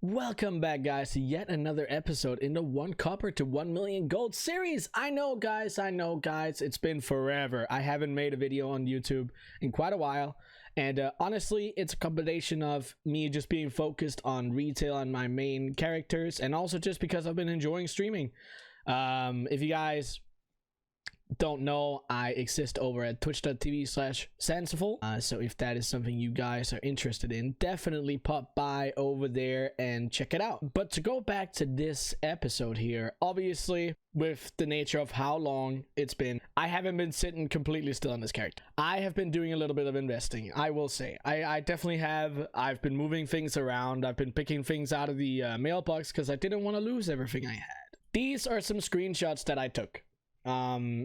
Welcome back, guys, to yet another episode in the 1 copper to 1 million gold series. I know guys, it's been forever. I haven't made a video on YouTube in quite a while, and honestly, it's a combination of me just being focused on retail and my main characters, and also just because I've been enjoying streaming. If you guys don't know, I exist over at twitch.tv/Sansiful, so if that is something you guys are interested in, definitely pop by over there and check it out. But to go back to this episode here, obviously with the nature of how long it's been, I haven't been sitting completely still on this character. I have been doing a little bit of investing, I will say. I definitely have. I've been moving things around. I've been picking things out of the mailbox because I didn't want to lose everything I had. These are some screenshots that I took.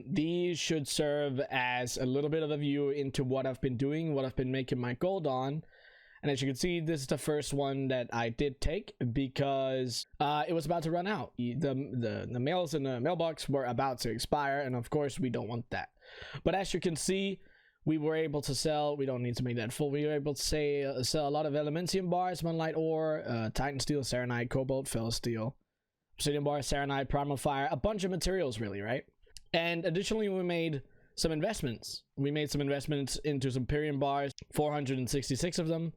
These should serve as a little bit of a view into what I've been doing, what I've been making my gold on. And as you can see, this is the first one that I did take because it was about to run out. The mails in the mailbox were about to expire, and of course we don't want that. But as you can see, we were able to sell, we don't need to make that full, we were able to sell a lot of Elementium bars, Moonlight Ore, Titan Steel, Serenite, Cobalt, Fel Steel, Obsidian bar, Serenite, Primal Fire, a bunch of materials really, right? And additionally, we made some investments. We made some investments into some Pyrian bars, 466 of them.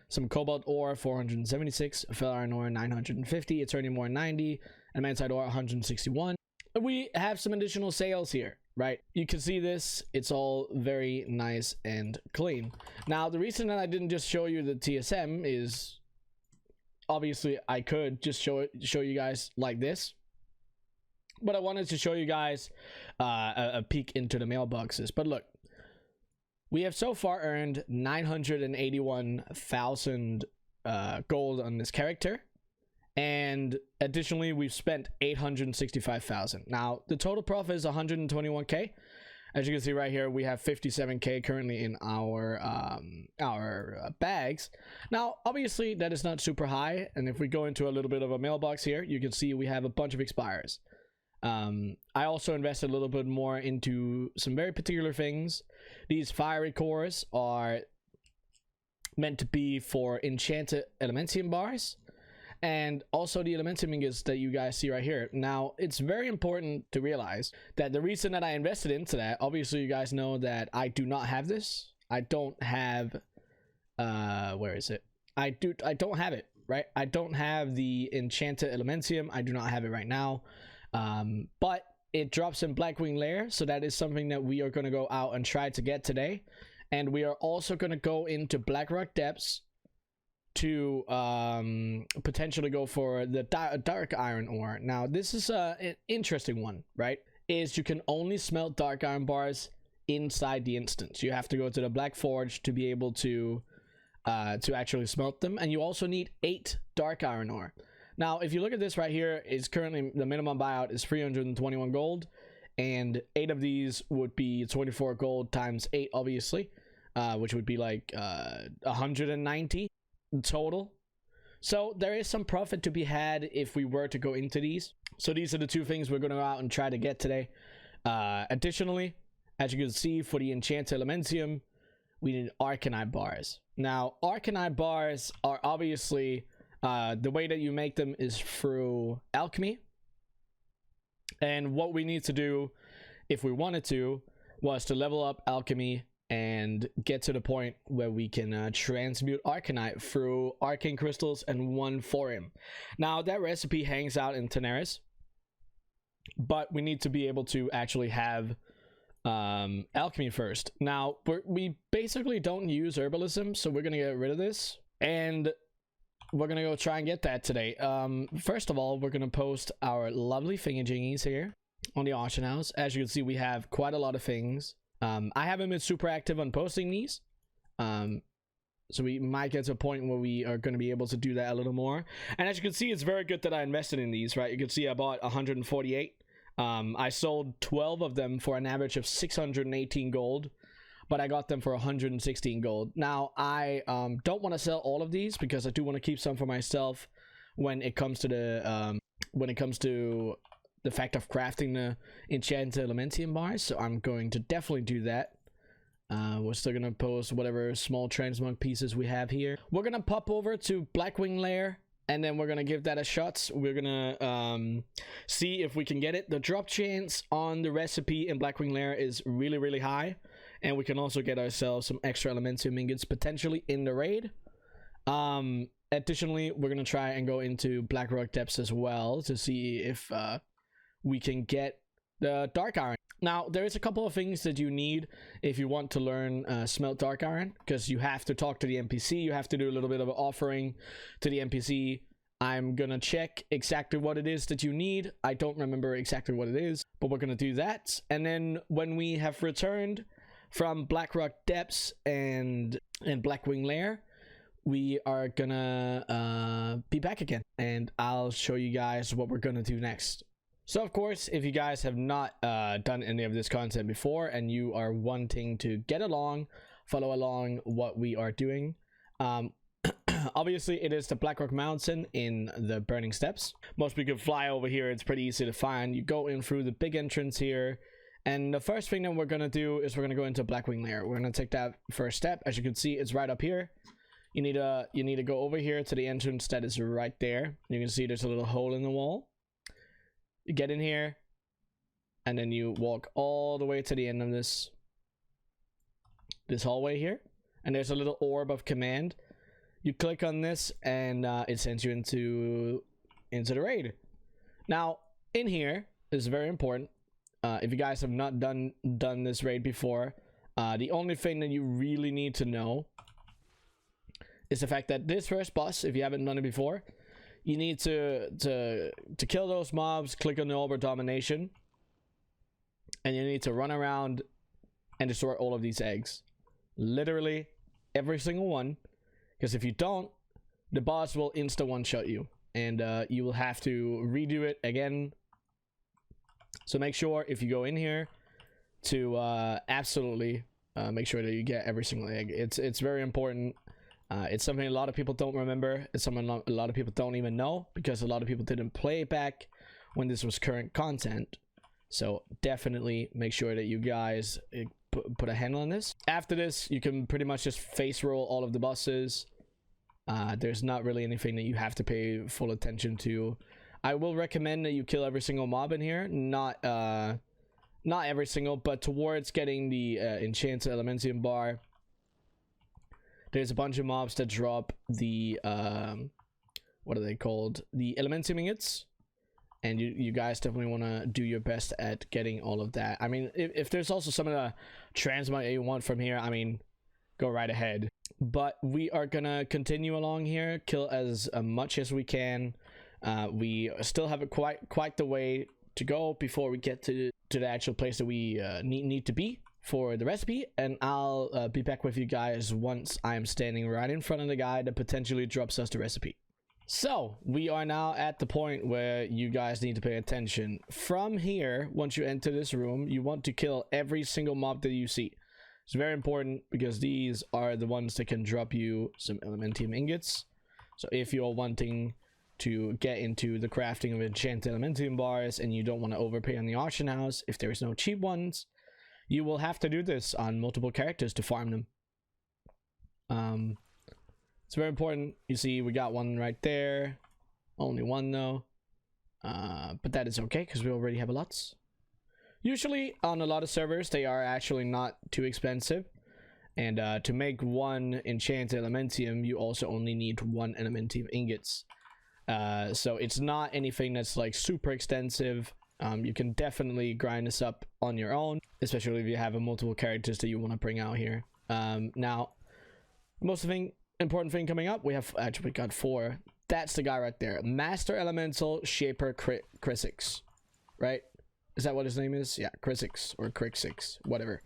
Some Cobalt ore, 476. Fel Iron ore, 950. Eternium ore, 90. And Mansite ore, 161. We have some additional sales here, right? You can see this. It's all very nice and clean. Now, the reason that I didn't just show you the TSM is, obviously, I could just show you guys like this. But I wanted to show you guys a peek into the mailboxes. But look, we have so far earned 981,000 gold on this character. And additionally, we've spent 865,000. Now, the total profit is 121k. As you can see right here, we have 57k currently in our bags. Now, obviously, that is not super high. And if we go into a little bit of a mailbox here, you can see we have a bunch of expires. I also invested a little bit more into some very particular things. These fiery cores are meant to be for enchanted Elementium bars, and also the Elementium ingots that you guys see right here. Now, it's very important to realize that the reason that I invested into that, obviously you guys know that I do not have this. I don't have, where is it? I don't have it, right? I don't have the enchanted Elementium. I do not have it right now. But it drops in Blackwing Lair, so that is something that we are going to go out and try to get today. And we are also going to go into Blackrock Depths to potentially go for the dark iron ore. Now, this is an interesting one, right? Is you can only smelt dark iron bars inside the instance. You have to go to the Black Forge to be able to actually smelt them, and you also need 8 dark iron ore. Now, if you look at this right here, is currently the minimum buyout is 321 gold, and 8 of these would be 24 gold times 8, obviously, which would be like 190 total. So there is some profit to be had if we were to go into these. So these are the 2 things we're going to go out and try to get today. Additionally, as you can see, for the enchanted Elementium, we need Arcanite bars. Now, Arcanite bars are obviously... the way that you make them is through Alchemy. And what we need to do, if we wanted to, was to level up Alchemy and get to the point where we can transmute Arcanite through Arcane Crystals and 1 Thorium. Now, that recipe hangs out in Teneris, but we need to be able to actually have Alchemy first. Now, we basically don't use Herbalism, so we're going to get rid of this. And... we're gonna go try and get that today. First of all, we're gonna post our lovely thingy-jingies here on the auction house. As you can see, we have quite a lot of things. I haven't been super active on posting these, so we might get to a point where we are going to be able to do that a little more. And as you can see, it's very good that I invested in these, right? You can see I bought 148. I sold 12 of them for an average of 618 gold. But I got them for 116 gold. Now, I don't want to sell all of these because I do want to keep some for myself when it comes to the fact of crafting the enchanted Elementium bars. So I'm going to definitely do that. We're still gonna post whatever small transmog pieces we have here. We're gonna pop over to Blackwing Lair and then we're gonna give that a shot. We're gonna see if we can get it. The drop chance on the recipe in Blackwing Lair is really high, and we can also get ourselves some extra Elementium ingots potentially in the raid. Additionally, we're gonna try and go into Blackrock Depths as well to see if we can get the dark iron. Now, there is a couple of things that you need if you want to learn smelt dark iron, because you have to talk to the NPC. You have to do a little bit of an offering to the NPC. I'm gonna check exactly what it is that you need. I don't remember exactly what it is, but we're gonna do that. And then when we have returned from Blackrock Depths and Blackwing Lair, we are gonna be back again, and I'll show you guys what we're gonna do next. So of course, if you guys have not done any of this content before and you are wanting to get along, follow along what we are doing, obviously it is the Blackrock Mountain in the Burning Steppes. Most people can fly over here. It's pretty easy to find. You go in through the big entrance here, and the first thing that we're gonna do is we're gonna go into Blackwing Lair. We're gonna take that first step. As you can see, it's right up here. You need to go over here to the entrance that is right there. You can see there's a little hole in the wall. You get in here, and then you walk all the way to the end of this hallway here, and there's a little orb of command. You click on this, and it sends you into the raid. Now, in here is very important. If you guys have not done this raid before, the only thing that you really need to know is the fact that this first boss, if you haven't done it before, you need to kill those mobs, click on the Orb of Domination, and you need to run around and destroy all of these eggs. Literally every single one, because if you don't, the boss will insta one-shot you, and you will have to redo it again. So make sure if you go in here to absolutely make sure that you get every single egg. It's very important. It's something a lot of people don't remember. It's something a lot of people don't even know, because a lot of people didn't play back when this was current content. So definitely make sure that you guys put a handle on this. After this, you can pretty much just face roll all of the bosses. There's not really anything that you have to pay full attention to. I will recommend that you kill every single mob in here. Not every single, but towards getting the enchanted Elementium bar, there's a bunch of mobs that drop the what are they called? The Elementium ingots, and you guys definitely want to do your best at getting all of that. I mean, if there's also some of the transmog you want from here, I mean, go right ahead. But we are gonna continue along here, kill as much as we can. We still have quite the way to go before we get to the actual place that we need to be for the recipe, and I'll be back with you guys once I am standing right in front of the guy that potentially drops us the recipe. So we are now at the point where you guys need to pay attention. From here, once you enter this room, you want to kill every single mob that you see. It's very important, because these are the ones that can drop you some Elementium ingots. So if you're wanting to get into the crafting of enchanted Elementium bars and you don't want to overpay on the auction house, if there is no cheap ones, you will have to do this on multiple characters to farm them. It's very important. You see, we got one right there. Only one though. But that is okay, because we already have a lots. Usually on a lot of servers, they are actually not too expensive. And to make one enchanted Elementium, you also only need one Elementium ingots. So it's not anything that's like super extensive. You can definitely grind this up on your own, especially if you have multiple characters that you want to bring out here. Now, most important thing coming up, we got 4. That's the guy right there, Master Elemental Shaper Crisix, right? Is that what his name is? Yeah, Crisix or Crixix, whatever.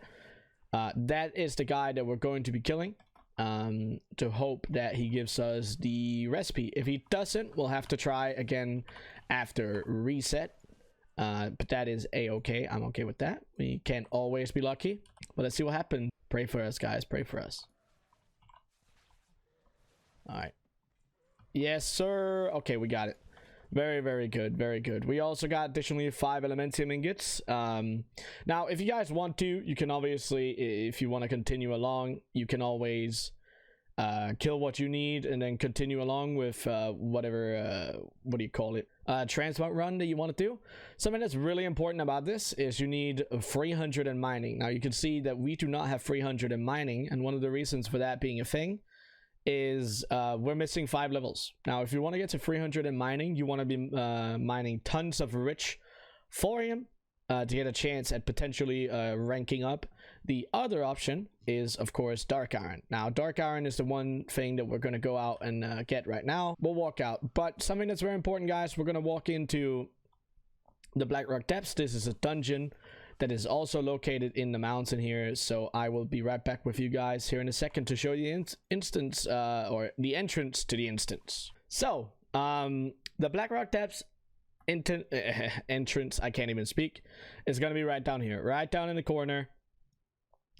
That is the guy that we're going to be killing, to hope that he gives us the recipe. If he doesn't, we'll have to try again after reset. But that is a-okay. I'm okay with that. We can't always be lucky, but let's see what happens. Pray for us, guys. Pray for us. All right. Yes, sir. Okay, we got it. Very, very good. Very good. We also got additionally 5 Elementium ingots. Now, if you guys want to, you can obviously, if you want to continue along, you can always kill what you need, and then continue along with whatever, what do you call it, transmog run that you want to do. Something that's really important about this is you need 300 in mining. Now you can see that we do not have 300 in mining, and one of the reasons for that being a thing is we're missing 5 levels. Now if you want to get to 300 in mining, you want to be mining tons of rich thorium to get a chance at potentially ranking up. The other option is, of course, dark iron. Now, dark iron is the one thing that we're going to go out and get right now. We'll walk out. But something that's very important, guys, we're going to walk into the Blackrock Depths. This is a dungeon that is also located in the mountain here. So I will be right back with you guys here in a second to show you the instance, or the entrance to the instance. So, the Blackrock Depths entrance, I can't even speak, is going to be right down here, right down in the corner.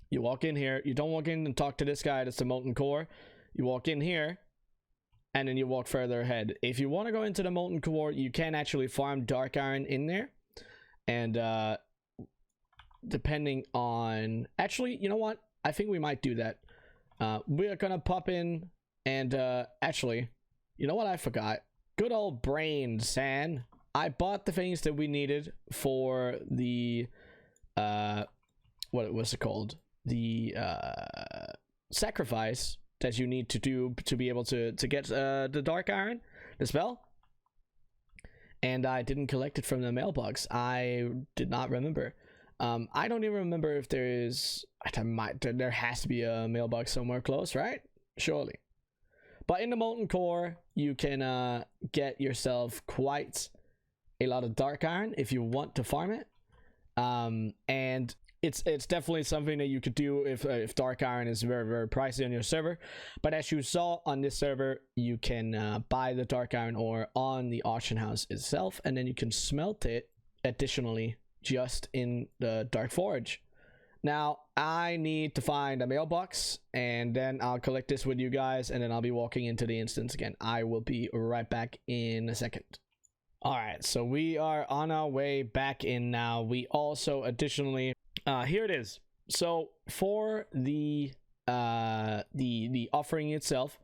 You walk in here. You don't walk in and talk to this guy that's the molten core. You walk in here and then you walk further ahead. If you want to go into the molten core, you can actually farm dark iron in there, and depending on, actually, you know what, I think we might do that. We're gonna pop in and actually, you know what, I forgot. Good old brain, San. I bought the things that we needed for the what was it called, the sacrifice that you need to do to be able to get the dark iron, the spell, and I didn't collect it from the mailbox. I did not remember. I don't even remember if there is, there has to be a mailbox somewhere close, right? Surely. But in the molten core, you can get yourself quite a lot of dark iron if you want to farm it, and it's definitely something that you could do if dark iron is very, very pricey on your server. But as you saw on this server, you can buy the dark iron ore on the auction house itself, and then you can smelt it additionally just in the dark forge. Now I need to find a mailbox, and then I'll collect this with you guys, and then I'll be walking into the instance again. I will be right back in a second. All right, so we are on our way back in now. We also additionally, here it is. So for the offering itself,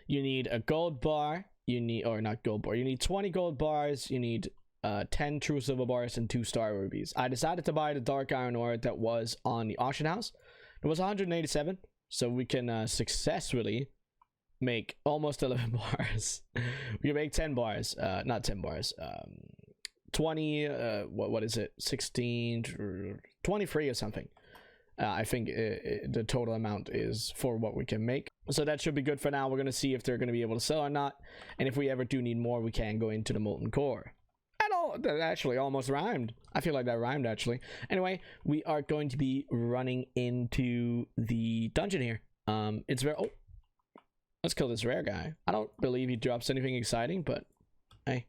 you need a gold bar. You need, or not gold bar. You need 20 gold bars. You need 10 true silver bars and 2 star rubies. I decided to buy the dark iron ore that was on the auction house. It was 187, so we can successfully make almost 11 bars. We can make 10 bars, not 10 bars, 20, what is it, 16, 23 or something. I think the total amount is for what we can make, so that should be good for now. We're going to see if they're going to be able to sell or not, and if we ever do need more, we can go into the molten core. That actually almost rhymed. I feel like that rhymed, actually. Anyway, we are going to be running into the dungeon here. It's very, oh, let's kill this rare guy. I don't believe he drops anything exciting, but hey,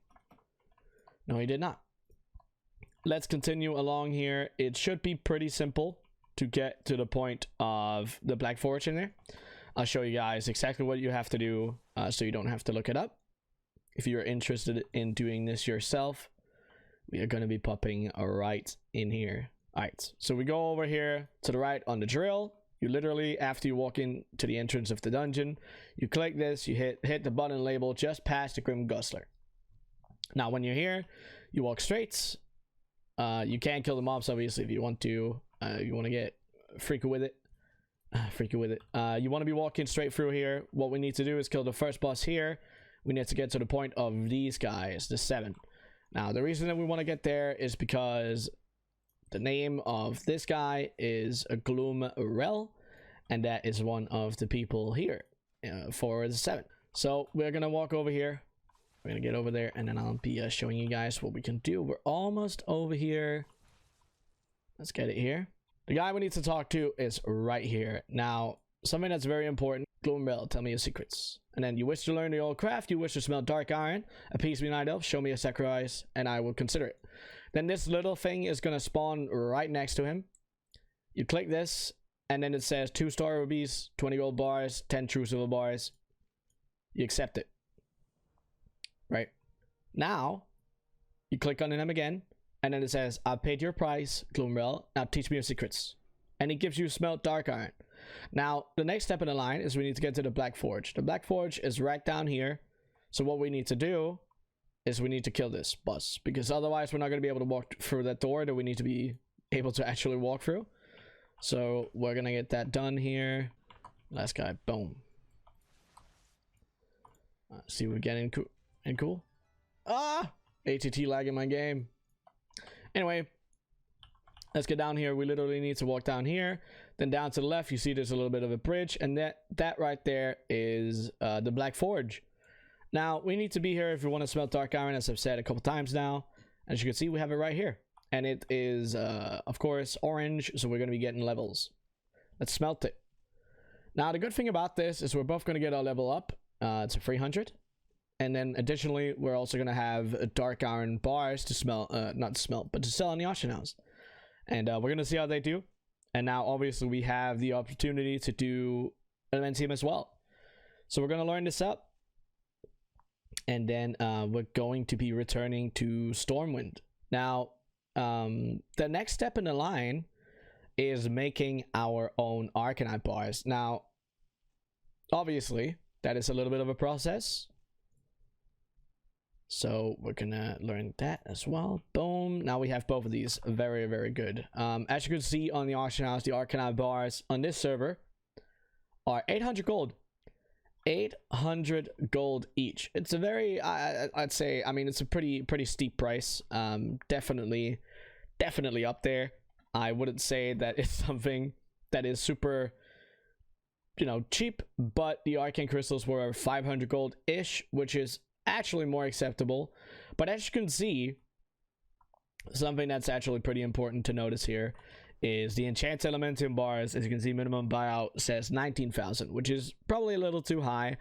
no, he did not. Let's continue along here. It should be pretty simple to get to the point of the Black Forge in there. I'll show you guys exactly what you have to do, so you don't have to look it up. If you're interested in doing this yourself, we are going to be popping right in here. All right, so we go over here to the right on the drill. You literally, after you walk into the entrance of the dungeon, you click this, you hit the button label just past the Grim Guzzler. Now when you're here, you walk straight. You can kill the mobs, obviously, if you want to. You want to get freaky with it. You want to be walking straight through here. What we need to do is kill the first boss here. We need to get to the point of these guys, the 7. Now, the reason that we want to get there is because the name of this guy is a Gloomrel, and that is one of the people here for the 7. So we're going to walk over here. We're going to get over there, and then I'll be showing you guys what we can do. We're almost over here. Let's get it here. The guy we need to talk to is right here. Now, something that's very important. Gloomrel, tell me your secrets. And then, you wish to learn the old craft, you wish to smelt dark iron, appease me night elf, show me a sacrifice, and I will consider it. Then this little thing is going to spawn right next to him. You click this, and then it says 2 star rubies, 20 gold bars, 10 true silver bars. You accept it. Right? Now, you click on him again, and then it says, I've paid your price, Gloomrel, now teach me your secrets. And it gives you smelt dark iron. Now, the next step in the line is we need to get to the Black Forge. The Black Forge is right down here. So what we need to do is we need to kill this boss, because otherwise we're not going to be able to walk through that door that we need to be able to actually walk through. So we're going to get that done here. Last guy, boom. See what we get in cool. Ah! ATT lag in my game. Anyway, let's get down here. We literally need to walk down here. Then down to the left, you see there's a little bit of a bridge. And that right there is the Black Forge. Now, we need to be here if we want to smelt dark iron, as I've said a couple times now. As you can see, we have it right here. And it is, of course, orange. So we're going to be getting levels. Let's smelt it. Now, the good thing about this is we're both going to get our level up. It's a 300. And then additionally, we're also going to have dark iron bars to smelt, not to smelt, but to sell in the auction house. And we're going to see how they do. And now, obviously, we have the opportunity to do Elementium as well. So we're going to learn this up. And then we're going to be returning to Stormwind. Now, the next step in the line is making our own Arcanite bars. Now, obviously, that is a little bit of a process. So we're gonna learn that as well. Boom. Now we have both of these. Very, very good. As you can see on the auction house, the Arcanite bars on this server are 800 gold. 800 gold each. It's a very, I'd say, I mean, it's a pretty steep price. Definitely up there. I wouldn't say that it's something that is super, you know, cheap, but the arcane crystals were 500 gold ish, which is actually more acceptable. But as you can see, something that's actually pretty important to notice here is the enchanted elementium bars. As you can see, minimum buyout says 19,000, which is probably a little too high,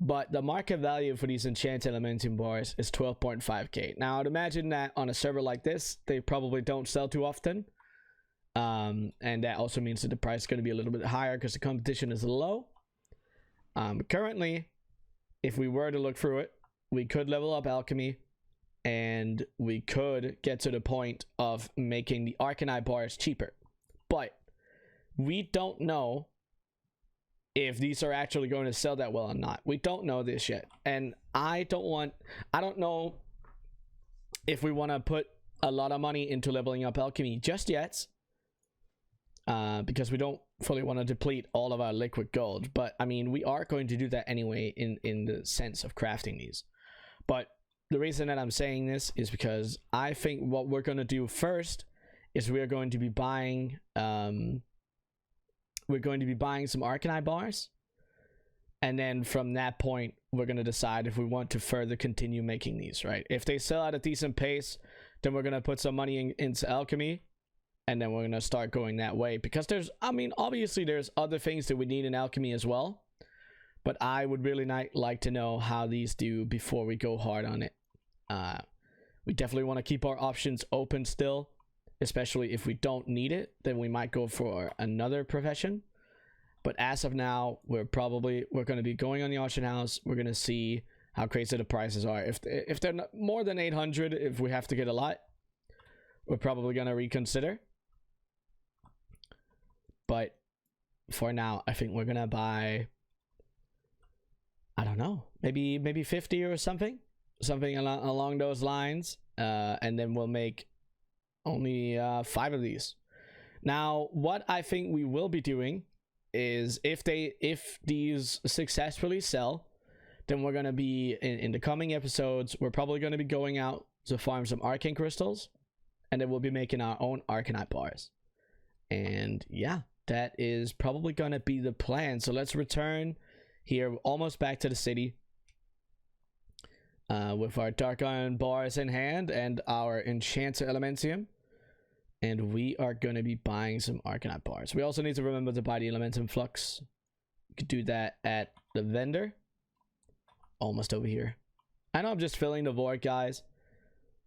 but the market value for these enchanted elementium bars is 12.5k. Now I'd imagine that on a server like this, they probably don't sell too often, and that also means that the price is going to be a little bit higher because the competition is low. Currently, if we were to look through it, we could level up Alchemy, and we could get to the point of making the Arcanite bars cheaper. But we don't know if these are actually going to sell that well or not. We don't know this yet. And I don't know if we want to put a lot of money into leveling up Alchemy just yet. Because we don't fully want to deplete all of our liquid gold. But I mean, we are going to do that anyway in the sense of crafting these. But the reason that I'm saying this is because I think what we're going to do first is we're going to be buying some Arcanite bars, and then from that point we're going to decide if we want to further continue making these, right? If they sell at a decent pace, then we're going to put some money into Alchemy, and then we're going to start going that way, because there's, I mean, obviously there's other things that we need in Alchemy as well, but I would really like to know how these do before we go hard on it. We definitely want to keep our options open still, especially if we don't need it, then we might go for another profession. But as of now, we're going to be going on the auction house. We're going to see how crazy the prices are. If they're not more than 800, if we have to get a lot, we're probably going to reconsider. But for now, I think we're going to buy, I don't know, maybe 50 or something along those lines, and then we'll make only 5 of these. Now, what I think we will be doing is if these successfully sell, then we're going to be in the coming episodes, we're probably going to be going out to farm some arcane crystals, and then we'll be making our own Arcanite bars. And yeah, that is probably going to be the plan. So let's return here, almost back to the city, with our dark iron bars in hand and our enchanted elementium, and we are going to be buying some Arcanite bars. We also need to remember to buy the elementium flux. You could do that at the vendor, almost over here. I know I'm just filling the void, guys,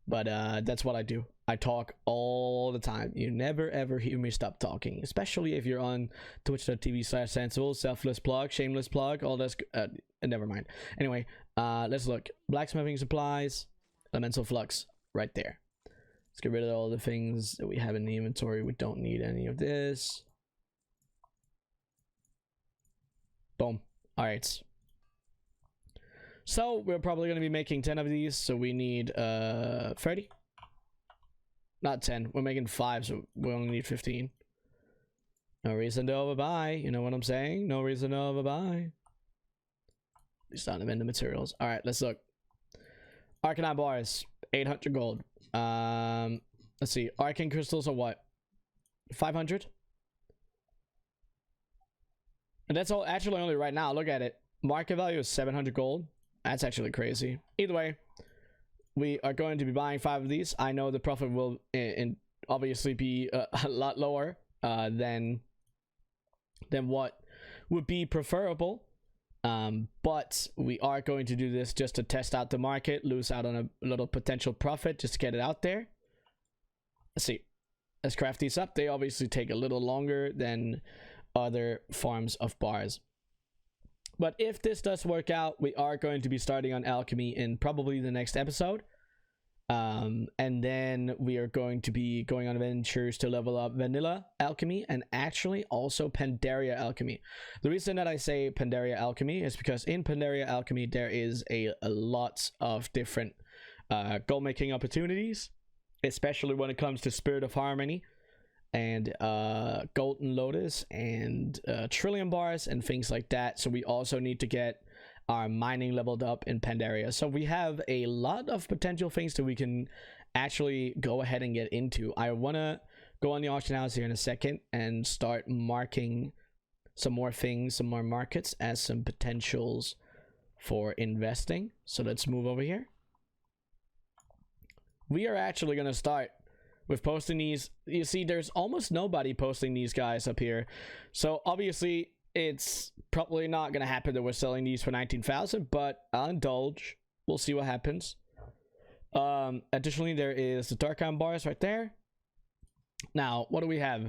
but that's what I do. I talk all the time. You never ever hear me stop talking, especially if you're on twitch.tv/sensible. Selfless plug, shameless plug, all this. Never mind. Anyway, let's look. Blacksmithing supplies, elemental flux, right there. Let's get rid of all the things that we have in the inventory. We don't need any of this. Boom. All right. So we're probably going to be making 10 of these. So we need 30. Not 10. We're making 5, so we only need 15. No reason to overbuy. You know what I'm saying? No reason to overbuy. It's not in the materials. All right, let's look. Arcanine bars, 800 gold. Let's see. Arcane crystals are what? 500? And that's all actually only right now. Look at it. Market value is 700 gold. That's actually crazy. Either way, we are going to be buying 5 of these. I know the profit will obviously be a lot lower than what would be preferable. But we are going to do this just to test out the market, lose out on a little potential profit, just to get it out there. Let's see. Let's craft these up. They obviously take a little longer than other forms of bars. But if this does work out, we are going to be starting on Alchemy in probably the next episode. And then we are going to be going on adventures to level up Vanilla Alchemy and actually also Pandaria Alchemy. The reason that I say Pandaria Alchemy is because in Pandaria Alchemy there is a lot of different gold making opportunities, especially when it comes to Spirit of Harmony and Golden Lotus and Trillium bars and things like that. So we also need to get our mining leveled up in Pandaria. So we have a lot of potential things that we can actually go ahead and get into. I want to go on the auction house here in a second and start marking some more things, some more markets as some potentials for investing. So let's move over here. We are actually going to start with posting these. You see, there's almost nobody posting these guys up here. So obviously it's probably not going to happen that we're selling these for 19,000, but I'll indulge. We'll see what happens. Additionally, there is the Dark Iron bars right there. Now, what do we have?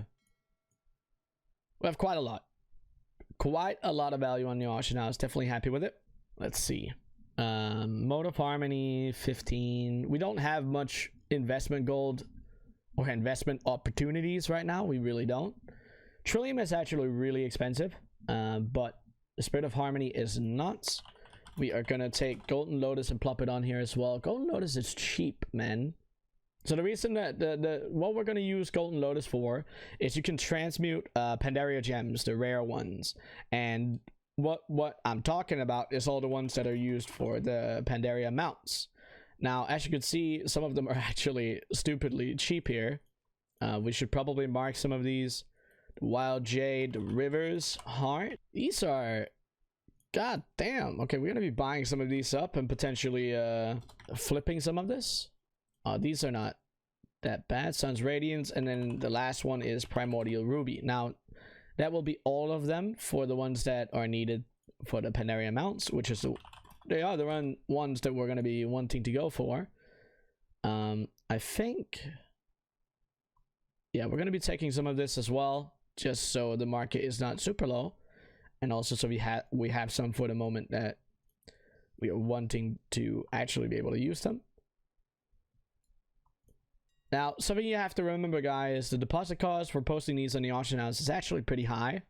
We have quite a lot. Quite a lot of value on the auction. I was definitely happy with it. Let's see. Mode of Harmony, 15. We don't have much investment gold or investment opportunities right now. We really don't. Trillium is actually really expensive. But the Spirit of Harmony is nuts. We are gonna take Golden Lotus and plop it on here as well. Golden Lotus is cheap, man. So the reason that what we're gonna use Golden Lotus for is you can transmute Pandaria gems, the rare ones, and what I'm talking about is all the ones that are used for the Pandaria mounts. Now, as you can see, some of them are actually stupidly cheap here. We should probably mark some of these. Wild Jade, Rivers, Heart. These are, god damn. Okay, we're gonna be buying some of these up and potentially flipping some of this. These are not that bad. Sun's Radiance, and then the last one is Primordial Ruby. Now that will be all of them for the ones that are needed for the Pandaria mounts, which is they are the ones that we're gonna be wanting to go for. I think, yeah, we're gonna be taking some of this as well, just so the market is not super low, and also so we have some for the moment that we are wanting to actually be able to use them. Now, something you have to remember, guys, the deposit cost for posting these on the auction house is actually pretty high.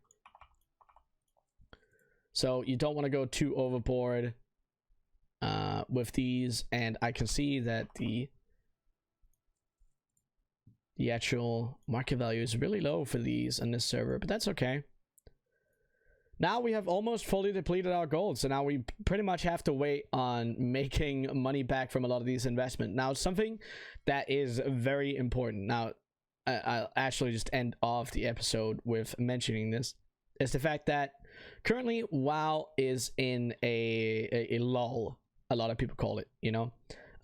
So you don't want to go too overboard with these, and I can see that the actual market value is really low for these on this server, but that's okay. Now we have almost fully depleted our gold, so now we pretty much have to wait on making money back from a lot of these investments. Now, something that is very important, now I'll actually just end off the episode with mentioning this, is the fact that currently WoW is in a lull, a lot of people call it, you know.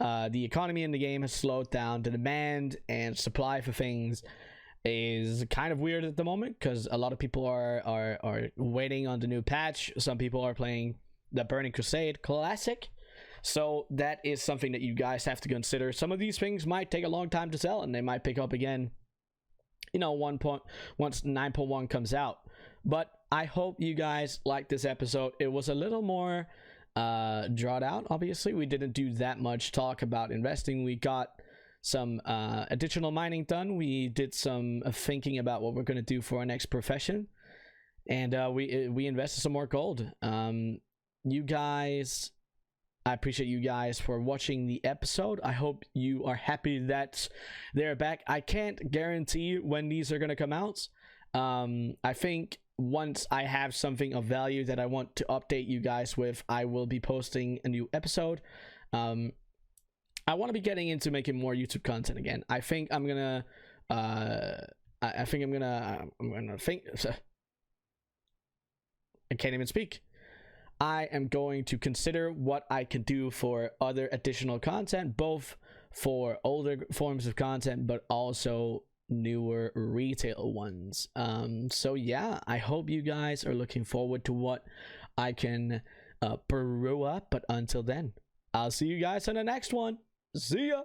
The economy in the game has slowed down. The demand and supply for things is kind of weird at the moment because a lot of people are waiting on the new patch. Some people are playing the Burning Crusade Classic. So that is something that you guys have to consider. Some of these things might take a long time to sell, and they might pick up again, you know, once 9.1 comes out. But I hope you guys liked this episode. It was a little more drawn out. Obviously, we didn't do that much talk about investing. We got some additional mining done. We did some thinking about what we're going to do for our next profession, and we invested some more gold. You guys, I appreciate you guys for watching the episode. I hope you are happy that they're back. I can't guarantee when these are gonna come out. I think once I have something of value that I want to update you guys with, I will be posting a new episode. I want to be getting into making more YouTube content again. I think I'm gonna I think I'm gonna think I can't even speak. I am going to consider what I can do for other additional content, both for older forms of content but also newer retail ones. So yeah, I hope you guys are looking forward to what I can brew up, but until then, I'll see you guys on the next one. See ya.